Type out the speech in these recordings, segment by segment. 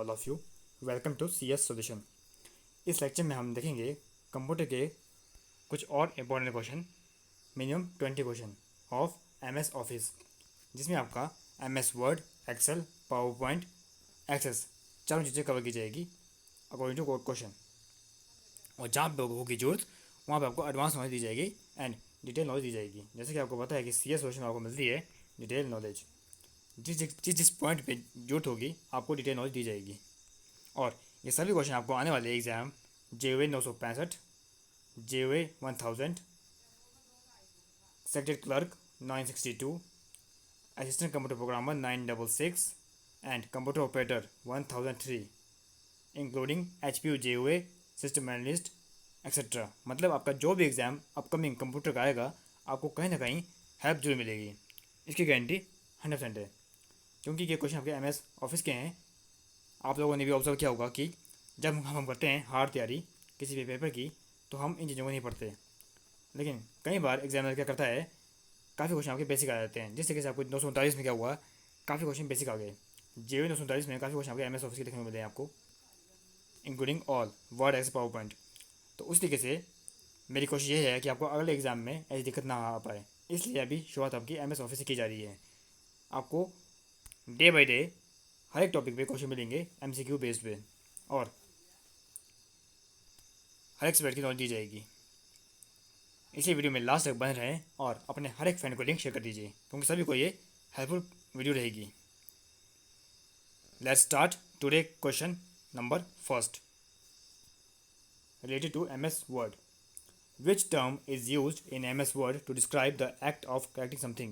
All of you, welcome to C S solution. इस lecture में हम देखेंगे कंप्यूटर के कुछ और important question, minimum 20 question of M S office, जिसमें आपका M S word, excel, power point, access चारों चीज़ें कवर की जाएगी अकॉर्डिंग टू क्वेश्चन। और जहाँ पे होगी जरूरत वहाँ पे आपको एडवांस नॉलेज दी जाएगी एंड डिटेल नॉलेज दी जाएगी। जैसे कि आपको पता है कि सी एस सोल्यूशन आपको मिलती है डिटेल नॉलेज, जिस पॉइंट पे जरूरत होगी आपको डिटेल नॉलेज दी जाएगी। और ये सभी क्वेश्चन आपको आने वाले exam JOA 965, JOA 1000, secretary clerk 962, assistant computer programmer 966 and computer operator 1003, including HPU JOA, system analyst etcetera. मतलब आपका जो भी एग्ज़ाम अपकमिंग कंप्यूटर का आएगा आपको कहीं ना कहीं हेल्प जरूर मिलेगी, इसकी गारंटी 100% है। क्योंकि ये क्वेश्चन आपके MS ऑफिस के हैं। आप लोगों ने भी ऑब्जर्व किया होगा कि जब हम करते हैं हार्ड तैयारी किसी भी पेपर की तो हम इन चीज़ों को नहीं पढ़ते, लेकिन कई बार एग्जामिनर क्या करता है, काफ़ी क्वेश्चन आपके बेसिक आ जाते हैं। जिस तरीके से आपको 939 में क्या हुआ, काफ़ी क्वेश्चन बेसिक आ गए। JOA 939 में काफ़ी क्वेश्चन आपके MS ऑफिस के देखने को मिले हैं आपको, including all word, x, power point. तो उस तरीके से मेरी कोशिश ये है कि आपको अगले एग्जाम में ऐसी दिक्कत ना आ पाए, इसलिए अभी शुरुआत आपकी MS ऑफिस से की जा रही है। आपको डे बाई डे हर एक टॉपिक पे क्वेश्चन मिलेंगे MCQ बेस्ड पे, और हर एक सब्जेक्ट की नॉलेज दी जाएगी। इसी वीडियो में लास्ट तक बने रहें और अपने हर एक फ्रेंड को लिंक शेयर कर दीजिए, क्योंकि सभी को ये हेल्पफुल वीडियो रहेगी। Let's start today. Question number first related to MS Word. Which term is used in MS Word to describe the act of correcting something?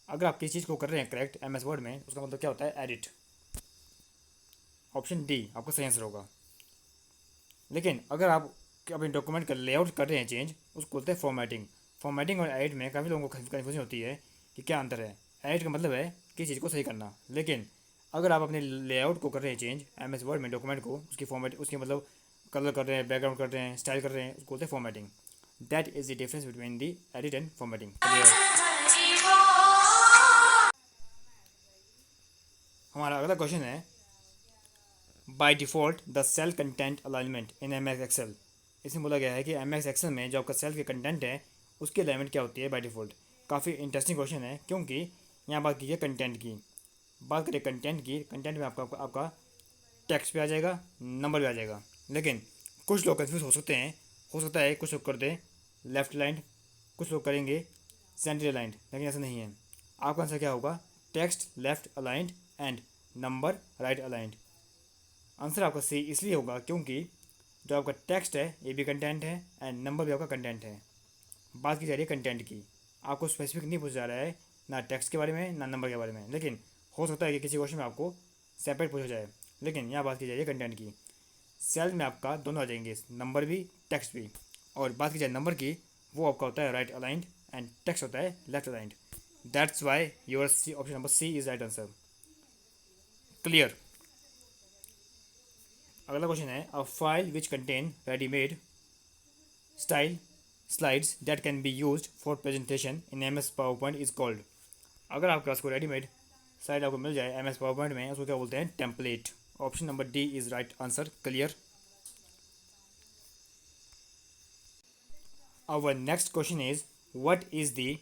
अगर आप किसी चीज़ को कर रहे हैं करेक्ट MS Word में, उसका मतलब क्या होता है? एडिट। ऑप्शन डी आपका सही आंसर होगा। लेकिन अगर आप अपने डॉक्यूमेंट का लेआउट कर रहे हैं चेंज, उसको बोलते हैं फॉर्मेटिंग। फॉर्मेटिंग और एडिट में काफ़ी लोगों को कन्फ्यूजन होती है कि क्या अंतर है। एडिट का मतलब है किसी चीज़ को सही करना, लेकिन अगर आप अपने लेआउट को कर रहे हैं चेंज MS वर्ड में, डॉक्यूमेंट को उसकी फॉर्मेट, उसकी मतलब कलर कर रहे हैं, बैकग्राउंड कर रहे हैं, स्टाइल कर रहे हैं, उसको बोलते हैं formatting. That is the difference between the edit and formatting. हमारा अगला क्वेश्चन है, by default the cell content alignment in MS excel. इसमें बोला गया है कि MS एक्सेल में जो आपका सेल के कंटेंट है उसकी अलाइनमेंट क्या होती है बाई डिफ़ॉल्ट। काफ़ी इंटरेस्टिंग क्वेश्चन है, क्योंकि यहाँ बात की है कंटेंट की। बात करें कंटेंट की, कंटेंट में आपका टेक्स्ट भी आ जाएगा, नंबर भी आ जाएगा। लेकिन कुछ लोग कन्फ्यूज हो सकते हैं, हो सकता है कुछ लोग कर दें लेफ्ट अलाइंड, कुछ लोग करेंगे सेंटर अलाइंड, लेकिन ऐसा नहीं है। आपका आंसर क्या होगा? Text left aligned and number right aligned. Answer आपका सही इसलिए होगा क्योंकि जो आपका टेक्स्ट है ये भी कंटेंट है एंड नंबर भी आपका कंटेंट है। बात की जा रही है कंटेंट की, आपको स्पेसिफिक नहीं पूछा जा रहा है ना टेक्स्ट के बारे में ना नंबर के बारे में। लेकिन हो सकता है कि किसी क्वेश्चन में आपको सेपरेट पूछा जाए, लेकिन यहाँ बात की जा रही है कंटेंट की। सेल में आपका दोनों आ जाएंगे, नंबर भी टेक्स्ट भी। और बात की जाए नंबर की, वो आपका होता है राइट अलाइंड एंड टेक्स्ट होता है left aligned. That's why your option number C is right answer. Clear. अगला क्वेश्चन है, a file which contain readymade style slides that can be used for presentation in MS power point is called. अगर आपके पास कोई readymade slide आपको मिल जाए MS power point में, उसको क्या बोलते हैं? Template. Option number D is right answer. Clear. Our next question is, what is the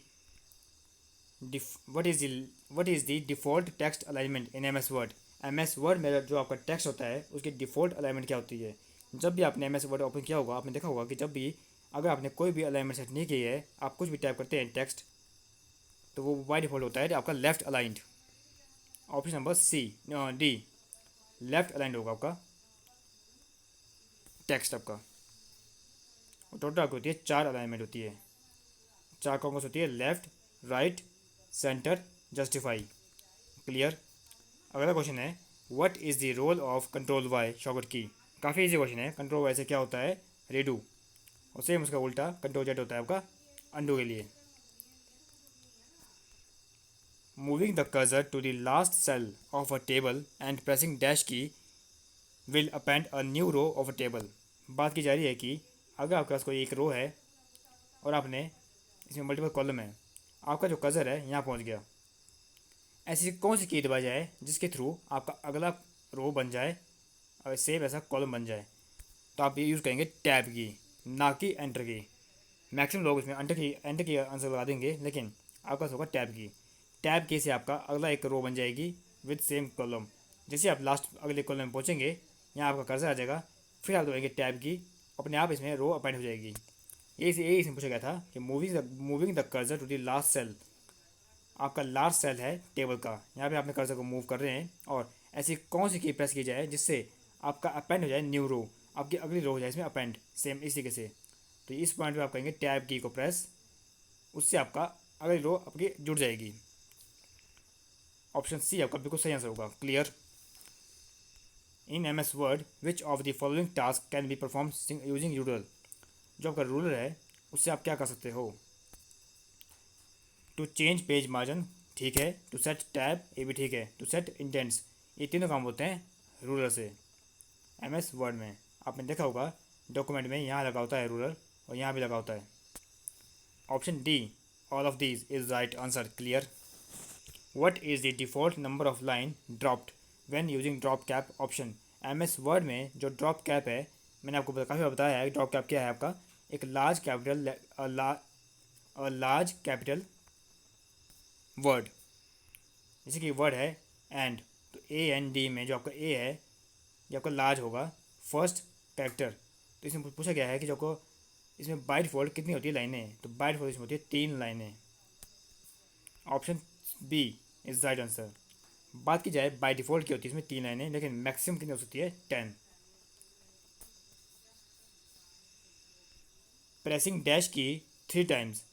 what is the default text alignment in MS Word? MS Word में जो आपका टेक्स्ट होता है उसकी डिफ़ॉल्ट अलाइनमेंट क्या होती है? जब भी आपने MS Word ओपन किया होगा, आपने देखा होगा कि जब भी अगर आपने कोई भी अलाइनमेंट सेट नहीं की है, आप कुछ भी टाइप करते हैं टेक्स्ट, तो वो बाय डिफ़ॉल्ट होता है आपका left aligned. Option number C D left aligned होगा आपका टेक्स्ट आपका। टोटल आपकी होती है 4 अलाइनमेंट होती है। 4 कौन होती है? Left, right, centre, justify. Clear. अगला क्वेश्चन है, what is the role of control Y shortcut key? काफ़ी इजी क्वेश्चन है। कंट्रोल वाई से क्या होता है? रेडू। और सेम उसका उल्टा कंट्रोल जेड होता है आपका अंडू के लिए। Moving the cursor to the last cell of a table and pressing dash key will append a new row of a table. बात की जा रही है कि अगर आपके पास कोई एक रो है और आपने इसमें मल्टीपल कॉलम है, आपका जो कर्सर है यहाँ पहुँच गया, ऐसी कौन सी की दबाई जाए जिसके थ्रू आपका अगला रो बन जाए और सेम ऐसा कॉलम बन जाए। तो आप ये यूज़ करेंगे टैब की, ना कि एंटर की। मैक्सिमम लोग इसमें एंटर की आंसर लगा देंगे, लेकिन आपका होगा टैब की। टैब की से आपका अगला एक रो बन जाएगी विद सेम कॉलम। जैसे आप लास्ट अगले कॉलम में पहुँचेंगे, यहाँ आपका कर्सर आ जाएगा, फिर आप दबाएंगे टैब की, अपने आप इसमें रो अपेंड हो जाएगी। यही इसमें पूछा गया था कि moving the cursor to the last cell. आपका लास्ट सेल है टेबल का, यहाँ पे आपने कर्सर को मूव कर रहे हैं, और ऐसी कौन सी की प्रेस की जाए जिससे आपका अपेंड हो जाए न्यू रो, आपकी अगली रो हो जाए इसमें अपेंड, सेम इस तरीके से। तो इस पॉइंट पे आप कहेंगे टैब की को प्रेस, उससे आपका अगली रो आपकी जुड़ जाएगी। ऑप्शन सी आपका बिल्कुल सही आंसर होगा, clear. In M S word which of the following task can be perform using ruler. जो आपका रूलर है उससे आप क्या कर सकते हो। टू चेंज पेज मार्जिन ठीक है, टू सेट टैब ये भी ठीक है, टू सेट इंडेंट्स, ये तीनों काम होते हैं रूलर से। एम एस वर्ड में आपने देखा होगा डॉक्यूमेंट में यहाँ लगा होता है रूलर, और यहाँ भी लगा होता है। Option D all of these is right answer, clear. What is the default number of line dropped when using drop cap option. M S word में जो ड्रॉप कैप है, मैंने आपको काफ़ी बार बताया है ड्रॉप कैप क्या है। आपका एक लार्ज कैपिटल वर्ड, जैसे कि वर्ड है एंड, तो ए एन डी में जो आपका ए है ये आपका लार्ज होगा, फर्स्ट कैरेक्टर। तो इसमें पूछा गया है कि जो को इसमें बाय डिफॉल्ट कितनी होती है लाइनें, तो बाय डिफॉल्ट इसमें होती है 3 लाइनें। Option B is right answer. बात की जाए बाय डिफॉल्ट की होती है इसमें 3 लाइनें, लेकिन मैक्सिमम कितनी हो सकती है 10। Pressing dash key 3 times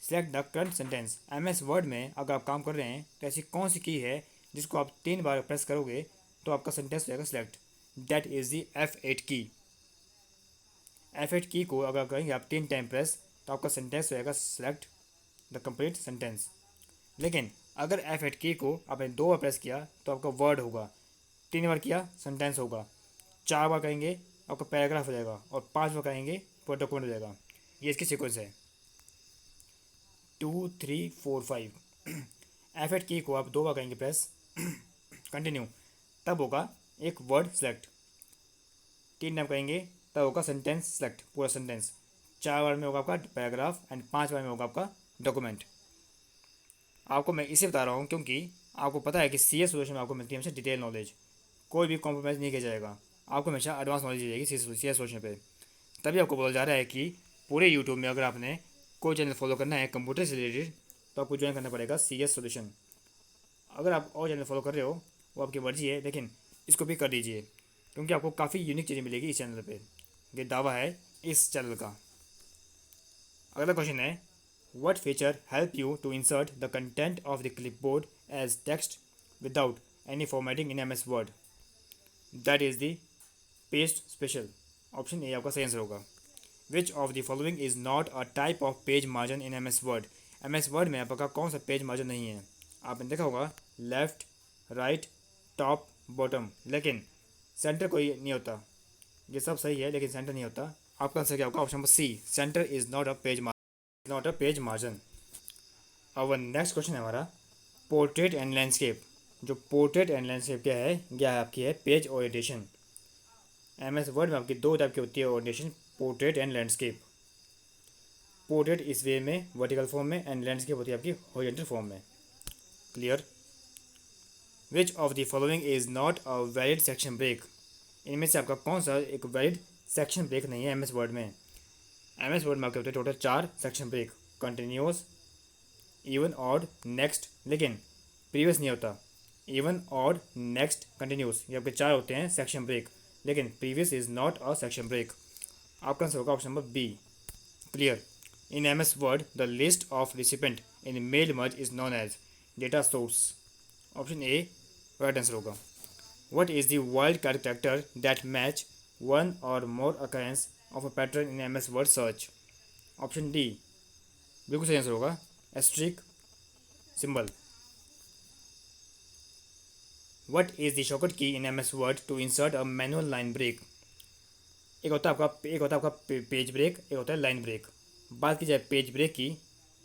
select the current sentence. M S word में अगर आप काम कर रहे हैं तो ऐसी कौन सी की है जिसको आप 3 बार प्रेस करोगे तो आपका सेंटेंस हो जाएगा select. That is the F8 की। F8 की को अगर करेंगे आप 3 टाइम प्रेस तो आपका सेंटेंस हो जाएगा सेलेक्ट द कंप्लीट सेंटेंस। लेकिन अगर F8 की को आपने 2 बार प्रेस किया तो आपका वर्ड होगा, 3 बार किया सेंटेंस होगा, 4 बार करेंगे आपका पैराग्राफ हो जाएगा, और 5 बार करेंगे पूरा डॉक्यूमेंट हो जाएगा। ये इसकी सीक्वेंस है 2 3 4 5। F8 की को आप 2 बार करेंगे प्रेस कंटिन्यू, तब होगा एक वर्ड सेलेक्ट, 3 टाइम करेंगे तब होगा सेंटेंस सेलेक्ट पूरा सेंटेंस, 4 बार में होगा आपका पैराग्राफ, एंड 5 बार में होगा आपका डॉक्यूमेंट। आपको मैं इसे बता रहा हूँ क्योंकि आपको पता है कि सी एस सोल्यूशन में आपको मिलती है हमेशा डिटेल नॉलेज, कोई भी कॉम्प्रोमाइज़ नहीं किया जाएगा, आपको हमेशा एडवांस नॉलेज दी जाएगी सी एस सोल्यूशन पे। तभी आपको बोला जा रहा है कि पूरे यूट्यूब में अगर आपने कोई चैनल फॉलो करना है कंप्यूटर से रिलेटेड तो आपको ज्वाइन करना पड़ेगा सी एस सोल्यूशन। अगर आप और चैनल फॉलो कर रहे हो वो आपकी मर्जी है, लेकिन इसको भी कर दीजिए क्योंकि आपको काफ़ी यूनिक चीज़ें मिलेगी इस चैनल पे, ये दावा है इस चैनल का। अगला क्वेश्चन है what feature help you to insert the content of the clipboard as text without any formatting in M S word. That is the paste special. Option A आपका सही आंसर होगा। Which of the following is not a type of page margin in M S word. M S word में आपका कौन सा page margin नहीं है। आपने देखा होगा लेफ्ट राइट टॉप बॉटम, लेकिन सेंटर कोई नहीं होता। ये सब सही है लेकिन सेंटर नहीं होता। आपका आंसर क्या होगा, option number C, centre is not a page margin, not a page margin. अब नेक्स्ट क्वेश्चन है हमारा पोर्ट्रेट एंड लैंडस्केप। जो पोर्ट्रेट एंड लैंडस्केप क्या है, यह आपकी है page orientation. M S word में आपकी 2 टाइप की होती है orientation, portrait and landscape. Portrait इस वे में वर्टिकल फॉर्म में, एंड लैंडस्केप होती है आपकी हॉरिजॉन्टल फॉर्म में, clear. Which of the following is not a valid section break. इनमें से आपका कौन सा एक वैलिड सेक्शन ब्रेक नहीं है एम एस वर्ड में। एम एस वर्ड में आपके होते हैं total 4 section break, continuous, even odd next, लेकिन प्रीवियस नहीं होता। इवन ऑड नेक्स्ट कंटिन्यूस, ये आपके 4 होते हैं सेक्शन ब्रेक, लेकिन previous is not a section break. आपका आंसर होगा option number B, clear. In M S word the list of recipient in mail merge is known as data source. Option A right answer होगा। What is the wildcard character that match one or more occurrence of a pattern in MS Word search? Option D बिल्कुल सही answer होगा, asterisk symbol. What is the shortcut key in MS Word to insert a manual line break? एक होता है आपका page break, एक होता है लाइन ब्रेक। बात की जाए पेज ब्रेक की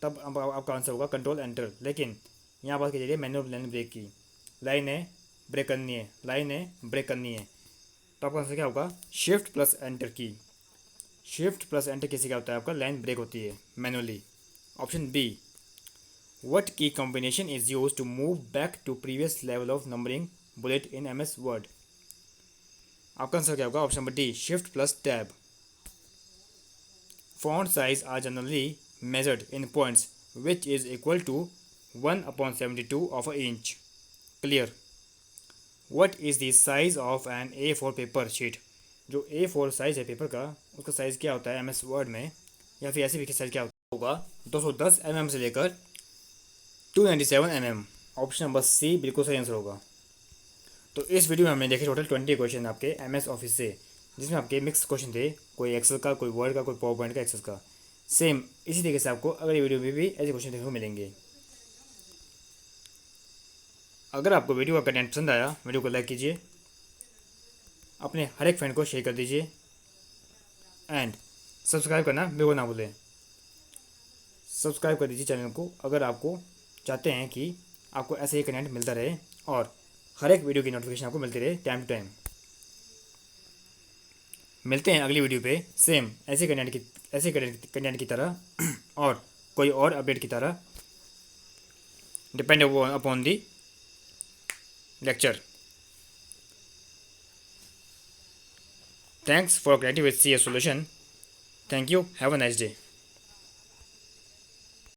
तब आपका आंसर होगा कंट्रोल एंटर, लेकिन यहाँ बात की जा रही है मैनुअल लाइन ब्रेक की। लाइन है ब्रेक करनी है, लाइन है ब्रेक करनी है, तो आपका आंसर क्या होगा? शिफ्ट प्लस एंटर की। शिफ्ट प्लस एंटर की से क्या होता है? आपका लाइन ब्रेक होती है manually. Option B, what key combination is use to move back to previous level of numbering bullet in M S word? आपका आंसर क्या होगा? Option number D, shift plus tab. Font size are generally measured in points which is equal to 1/72 of an inch. Clear. What is the size of an A4 paper sheet? जो A4 size है paper का, उसका size क्या होता है M S word में, या फिर ऐसे भी साइज क्या होगा? 210 mm से लेकर 297 mm। ऑप्शन नंबर सी बिल्कुल सही आंसर होगा। तो इस वीडियो में हमने देखे टोटल 20 क्वेश्चन आपके एम एस ऑफिस से, जिसमें आपके मिक्स क्वेश्चन थे, कोई एक्सेल का, कोई वर्ड का, कोई पावर पॉइंट का, एक्सेस का। सेम इसी तरीके से आपको अगली वीडियो में भी ऐसे क्वेश्चन देखने को मिलेंगे। अगर आपको वीडियो का कंटेंट पसंद आया, वीडियो को लाइक कीजिए, अपने हर एक फ्रेंड को शेयर कर दीजिए, एंड सब्सक्राइब करना बिल्कुल ना भूलें। सब्सक्राइब कर दीजिए चैनल को अगर आपको चाहते हैं कि आपको ऐसे ही कंटेंट मिलता रहे और हर एक वीडियो की नोटिफिकेशन आपको मिलती रहे टाइम टू टाइम। मिलते हैं अगली वीडियो पे सेम ऐसे कंटेंट की तरह और कोई और अपडेट की तरह, depend upon the lecture. Thanks for creative with C A solution. Thank you, have a nice day.